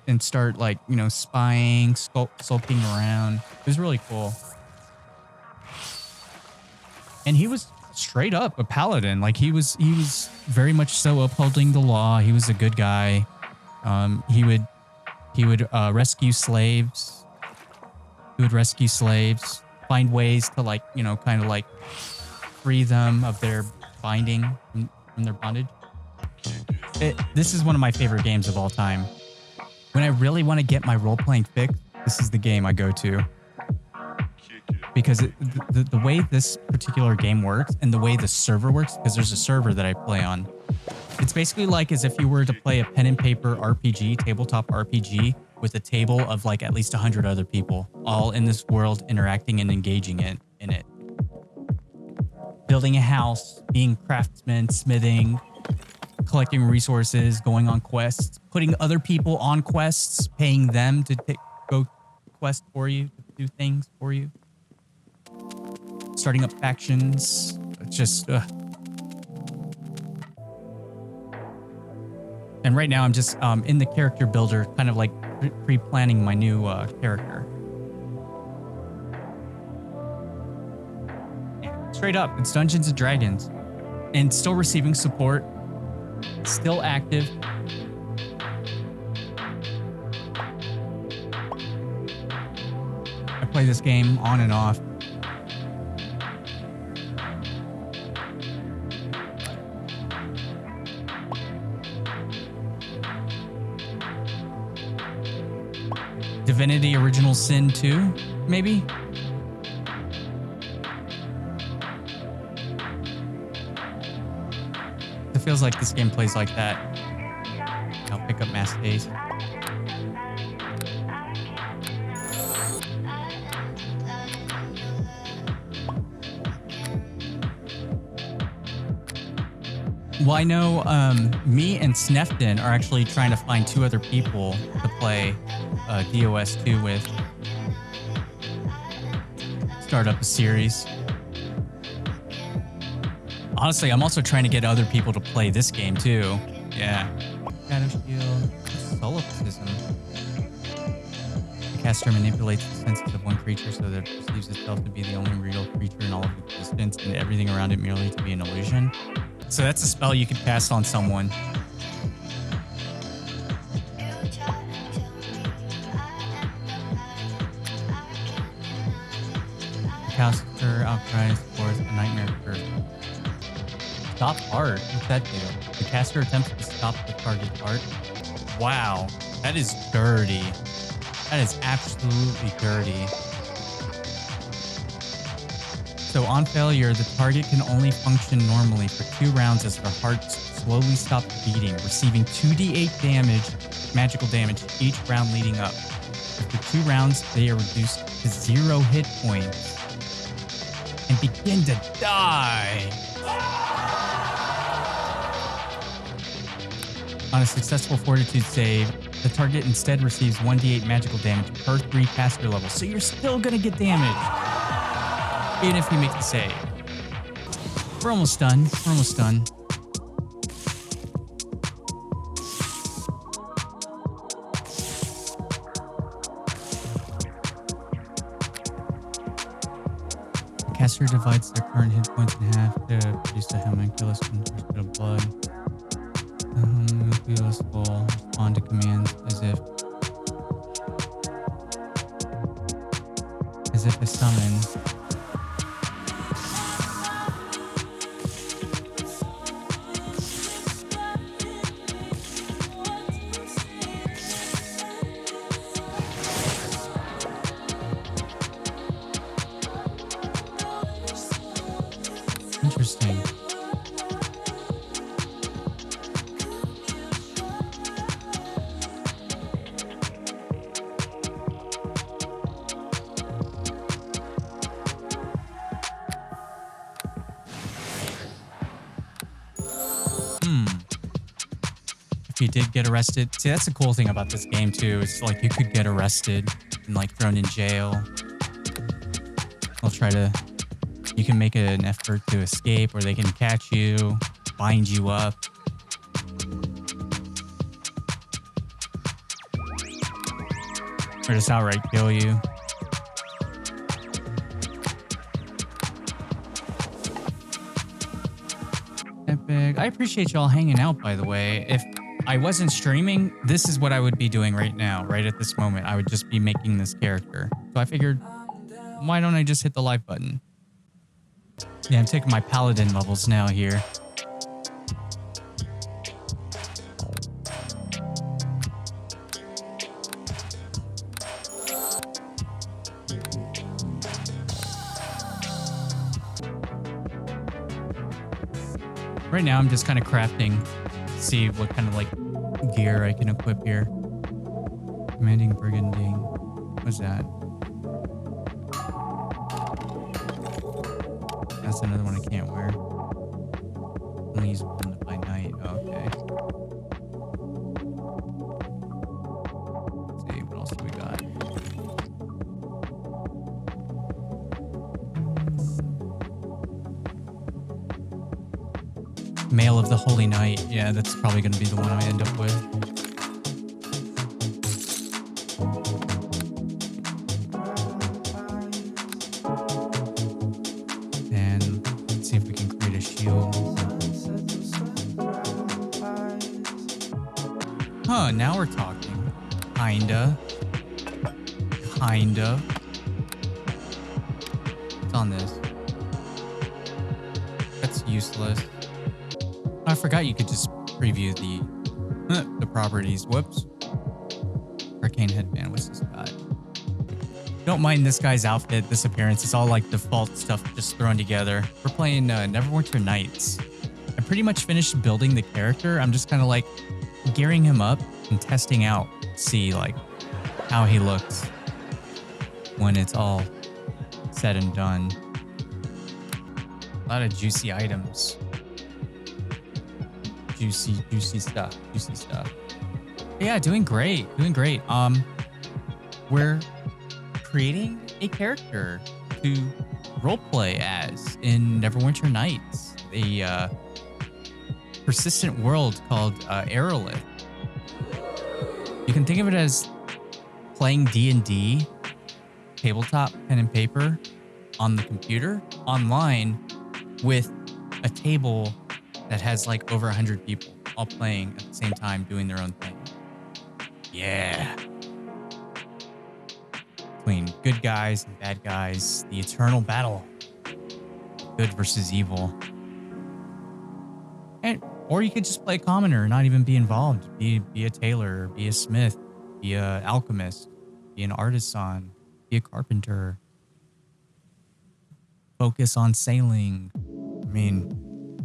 And start like spying, sulking around. It was really cool. And he was straight up a paladin. Like he was very much so upholding the law. He was a good guy. He would rescue slaves. Find ways to kind of free them of their binding from their bondage. This is one of my favorite games of all time. When I really want to get my role-playing fix, this is the game I go to. Because the way this particular game works and the way the server works, because there's a server that I play on, it's basically like as if you were to play a pen and paper RPG, tabletop RPG, with a table of at least 100 other people, all in this world interacting and engaging in it. Building a house, being craftsmen, smithing, collecting resources, going on quests, putting other people on quests, paying them to go quest for you, to do things for you. Starting up factions. It's just... And right now I'm just in the character builder, kind of pre-planning my new character. Yeah, straight up, it's Dungeons & Dragons. And still receiving support. Still active. I play this game on and off. Divinity Original Sin 2, maybe? It feels like this game plays like that. I'll pick up Mass Haste. Well, I know me and Snefton are actually trying to find 2 other people to play DOS 2 with. Start up a series. Honestly, I'm also trying to get other people to play this game too. Yeah. Shadow Shield. Solipsism. The caster manipulates the senses of one creature so that it perceives itself to be the only real creature in all of existence and everything around it merely to be an illusion. So that's a spell you can cast on someone. The caster outcries forth a nightmare curse. Stop art? What's that do? The caster attempts to stop the target's art. Wow, that is dirty. That is absolutely dirty. So on failure, the target can only function normally for 2 rounds as their heart slowly stops beating, receiving 2d8 damage, magical damage, each round leading up. After 2 rounds, they are reduced to 0 hit points and begin to die. On a successful fortitude save, the target instead receives 1d8 magical damage per 3 caster levels. So you're still gonna get damage, even if you make the save. We're almost done. We're almost done. The caster divides their current hit points in half to produce a homunculus from the first bit of blood. The homunculus will respond to commands as if a summon. if you did get arrested. See, that's the cool thing about this game too. It's like you could get arrested and like thrown in jail. They'll try to, you can make an effort to escape, or they can catch you, bind you up. Or just outright kill you. Epic. I appreciate y'all hanging out, by the way. If I wasn't streaming, this is what I would be doing right now, right at this moment. I would just be making this character. So I figured, why don't I just hit the like button? Yeah, I'm taking my paladin levels now here. Right now, I'm just kind of crafting, see what kind of like gear I can equip here. Commanding briganding. What's that? That's another one I can't wear. Only use one by night. Oh, okay. Let's see, what else do we got? Mail of the Holy Night. Yeah, that's probably going to be the one I end up with. And let's see if we can create a shield. Huh, now we're talking. Kinda. What's on this? That's useless. I forgot you could just preview the properties. Whoops. Arcane headband. What's this got? Don't mind this guy's outfit, this appearance. It's all like default stuff just thrown together. We're playing Neverwinter Nights. I pretty much finished building the character. I'm just kind of like gearing him up and testing out, see like how he looks when it's all said and done. A lot of juicy items. Juicy stuff. Yeah, doing great. We're creating a character to roleplay as in Neverwinter Nights, a persistent world called Arelith. You can think of it as playing D&D, tabletop pen and paper on the computer, online, with a table that has like over 100 people all playing at the same time, doing their own thing. Yeah. Between good guys and bad guys, the eternal battle. Good versus evil. Or you could just play a commoner and not even be involved. Be a tailor, be a smith, be an alchemist, be an artisan, be a carpenter. Focus on sailing. I mean,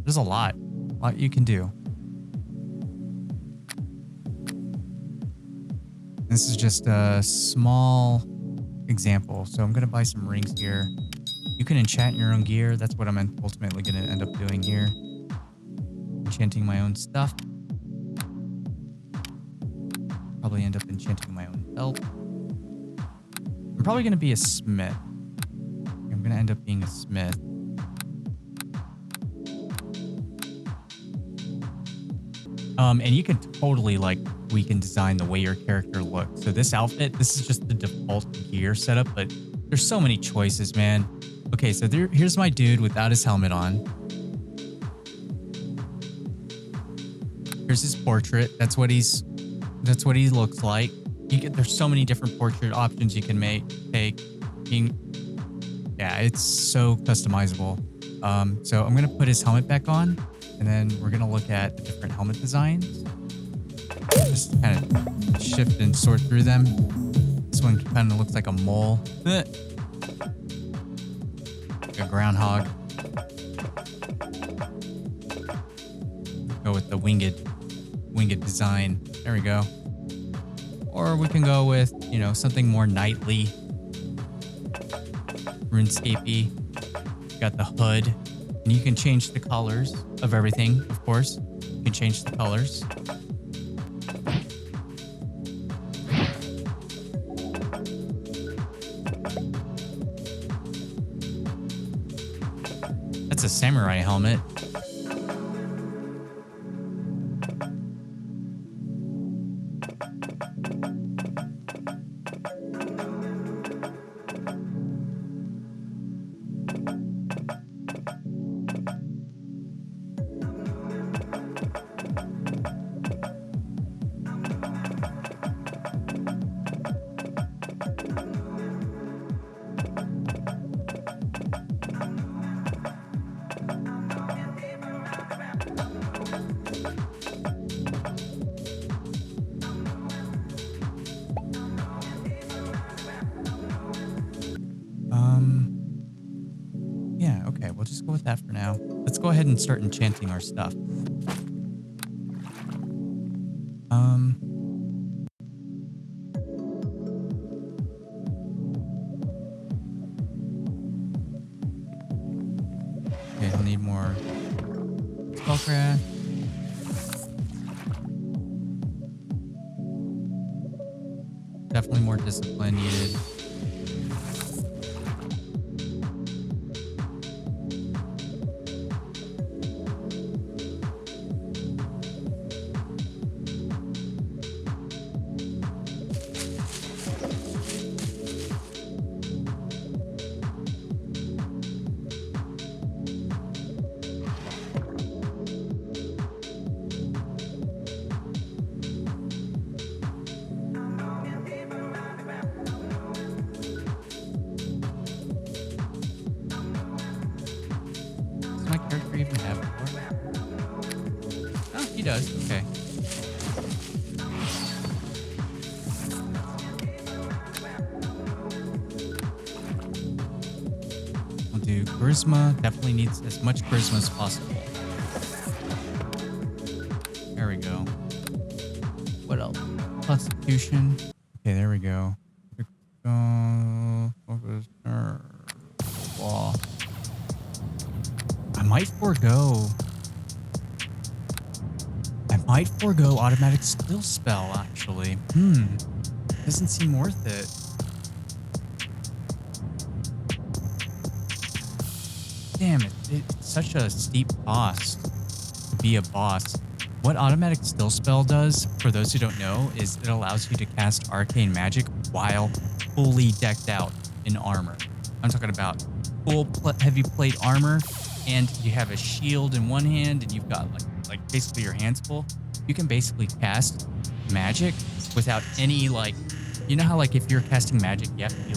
there's a lot you can do. This is just a small example. So I'm going to buy some rings here. You can enchant your own gear. That's what I'm ultimately going to end up doing here. Enchanting my own stuff. Probably end up enchanting my own belt. I'm probably going to be a smith. I'm going to end up being a smith. And you can totally like tweak and design the way your character looks. So this outfit, this is just the default gear setup, but there's so many choices, man. Okay, so here's my dude without his helmet on. Here's his portrait. That's what he looks like. There's so many different portrait options you can take. Yeah, it's so customizable. So I'm gonna put his helmet back on, and then we're gonna look at the different helmet designs. Just kind of shift and sort through them. This one kind of looks like a mole. Like a groundhog. Go with the winged design. There we go. Or we can go with, something more knightly. RuneScape-y. Got the hood. And you can change the colors of everything, of course. You can change the colors. It's a samurai helmet. Yeah, okay, we'll just go with that for now. Let's go ahead and start enchanting our stuff. Okay, I'll need more spellcraft. Definitely more discipline needed. Does my character even have it? Oh, he does. Okay. I'll do charisma. Definitely needs as much charisma as possible. There we go. What else? Constitution. Okay, there we go. Focus. Law. I might forego automatic skill spell, actually. Doesn't seem worth it. Damn it. It's such a steep cost to be a boss. What automatic skill spell does, for those who don't know, is it allows you to cast arcane magic while fully decked out in armor. I'm talking about full heavy plate armor, and you have a shield in one hand, and you've got like basically your hands full. You can basically cast magic without any you know how if you're casting magic, you have to be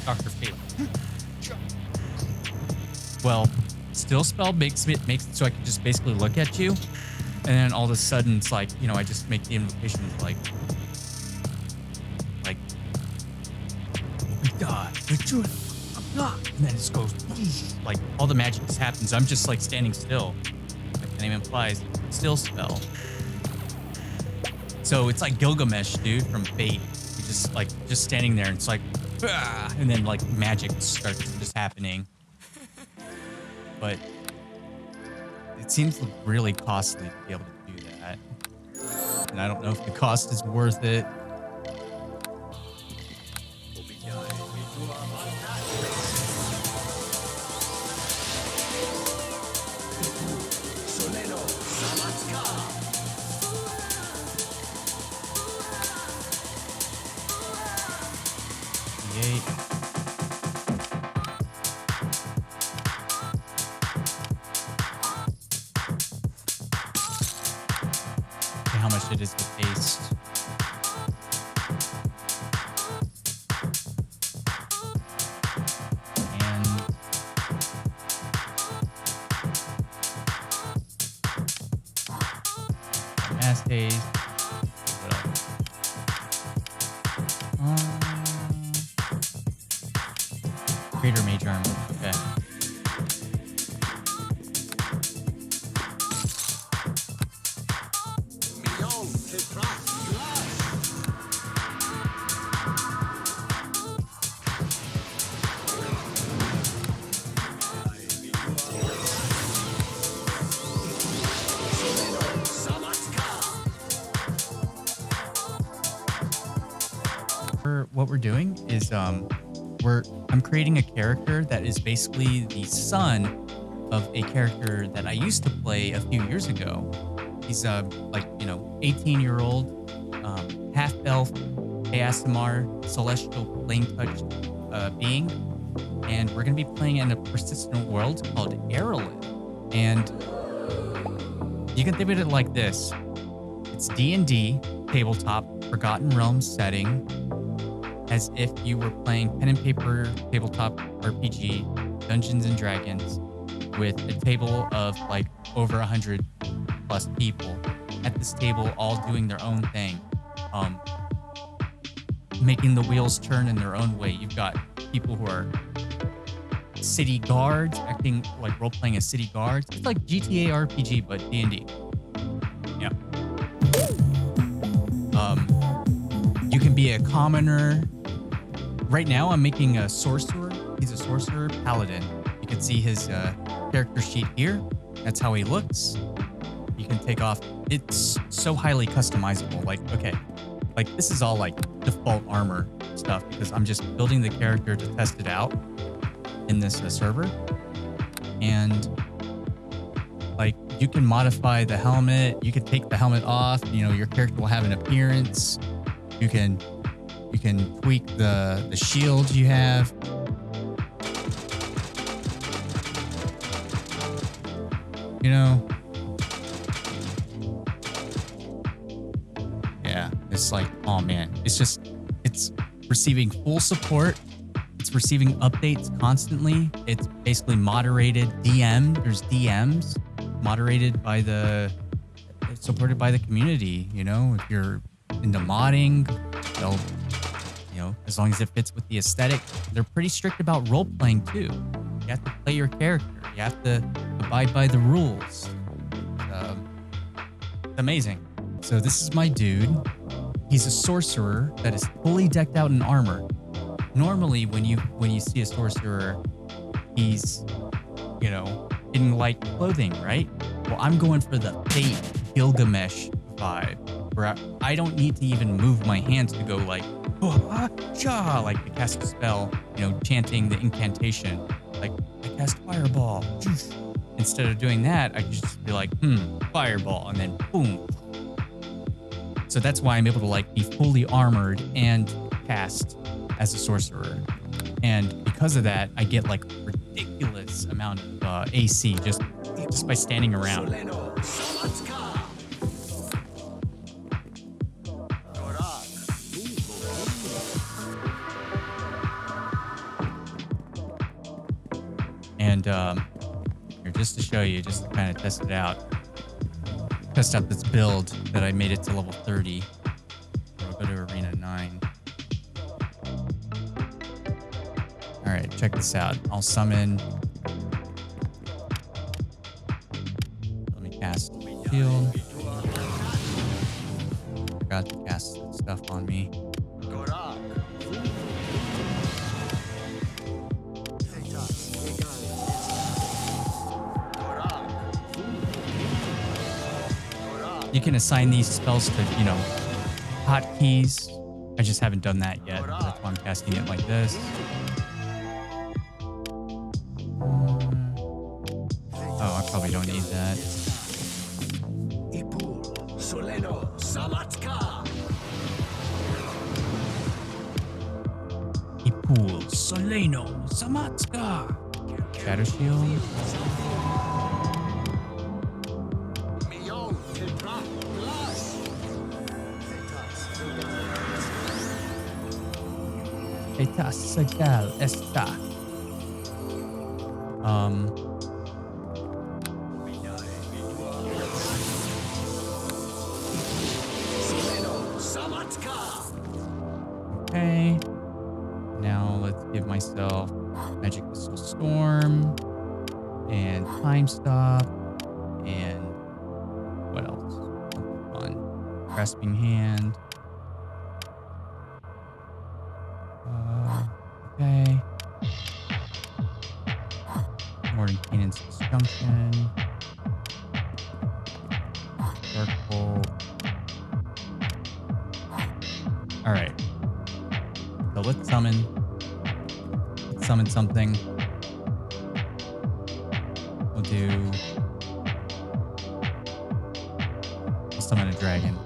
Dr. Fate. Well, still spell makes it so I can just basically look at you, and then all of a sudden it's I just make the invocation God, and then it just goes all the magic just happens. I'm just standing still. The name implies still spell. So it's like Gilgamesh, dude, from Fate. You just just standing there, and it's and then magic starts just happening. But it seems really costly to be able to do that, and I don't know if the cost is worth it. How much it is to paste. And mass haste. What else? Greater mage armor. Okay. what we're doing is I'm creating a character that is basically the son of a character that I used to play a few years ago. He's 18-year-old half elf ASMR celestial flame touched being, and we're gonna be playing in a persistent world called Arelith. And you can think of it like this: it's D&D tabletop Forgotten Realms setting, as if you were playing pen and paper tabletop RPG Dungeons and Dragons with a table of like over 100 plus people at this table, all doing their own thing, making the wheels turn in their own way. You've got people who are city guards, acting like role-playing as city guards. It's like GTA RPG, but D&D. Yeah. You can be a commoner. Right now, I'm making a sorcerer. He's a sorcerer paladin. You can see his character sheet here. That's how he looks. You can take off. It's so highly customizable. Like, okay, like this is all like default armor stuff because I'm just building the character to test it out in this server. And like you can modify the helmet. You can take the helmet off. You know, your character will have an appearance. You can tweak the shield you have. You know, yeah, it's like, oh man, it's receiving full support. It's receiving updates constantly. It's basically moderated DM. There's DMs moderated by supported by the community. You know, if you're into modding, they'll, you know, as long as it fits with the aesthetic. They're pretty strict about role playing too. You have to play your character. You have to abide by the rules. It's amazing. So this is my dude. He's a sorcerer that is fully decked out in armor. Normally, when you see a sorcerer, he's, you know, in light clothing, right? Well, I'm going for the fake Gilgamesh vibe, where I don't need to even move my hands to go like, cha, like to cast a spell, you know, chanting the incantation, like I cast fireball. Instead of doing that, I could just be like, fireball, and then boom. So that's why I'm able to like be fully armored and cast as a sorcerer. And because of that, I get like ridiculous amount of AC just by standing around. And here, just to show you, just to kind of test it out. Test out this build that I made it to level 30. I'll go to Arena 9. All right, check this out. I'll summon. Let me cast shield. Forgot to cast stuff on me. You can assign these spells to, you know, hotkeys. I just haven't done that yet. That's why I'm casting it like this. Oh, I probably don't need that. Ipul Soleno Samatska. Shadow Shield. Etas segal esta. Okay. Now let's give myself Magic Missile Storm and Time Stop and what else? Fun. Grasping Hand. Okay. Morning Canaan's Disjunction. Dark Bolt. Alright. So let's summon something. We'll summon a dragon.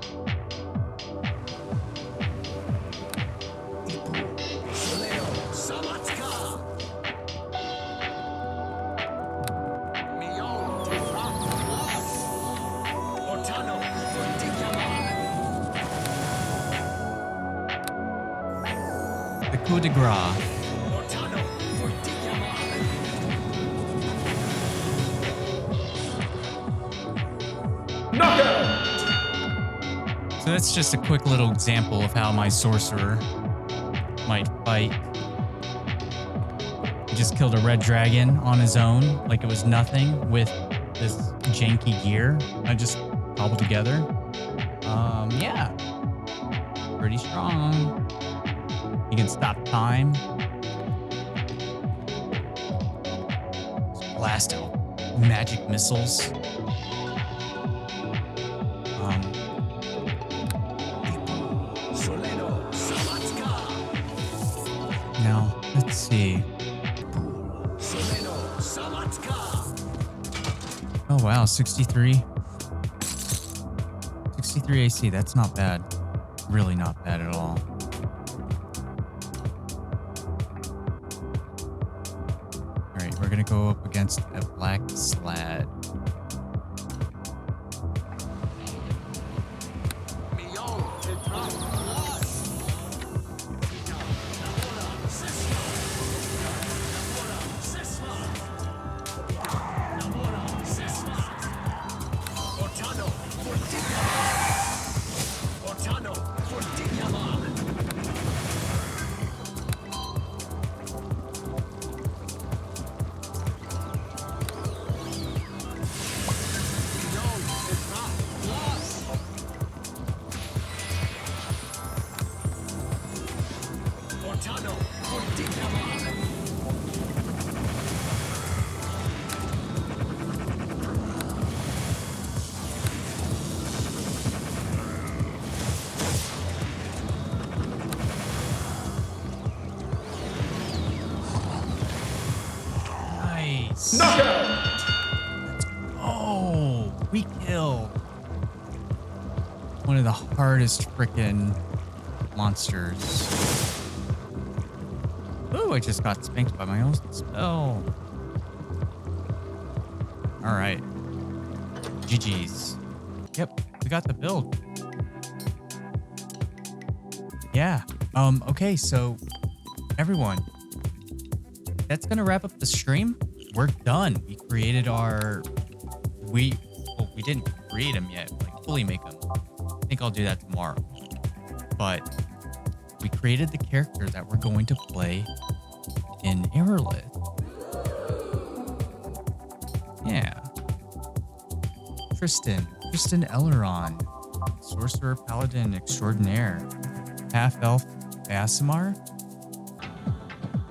The coup de grace. So that's just a quick little example of how my sorcerer might fight. He just killed a red dragon on his own, like it was nothing, with this janky gear I just cobbled together. Yeah, pretty strong. He can stop time. Just blast out magic missiles. Now, let's see. Oh, wow, 63. 63 AC, that's not bad. Really not bad at all. All right, we're gonna go up against a black slad. Nice. Let's go. We killed one of the hardest frickin' monsters. Ooh, I just got spanked by my own spell. All right. GG's. Yep, we got the build. Yeah. Okay, so everyone, that's gonna wrap up the stream. We're done. We created our we didn't create them yet, like fully make them. I think I'll do that tomorrow. But we created the character that we're going to play in Arelith. Yeah. Tristan Elleron, Sorcerer Paladin Extraordinaire, Half-Elf Basimar.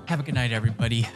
Have a good night, everybody.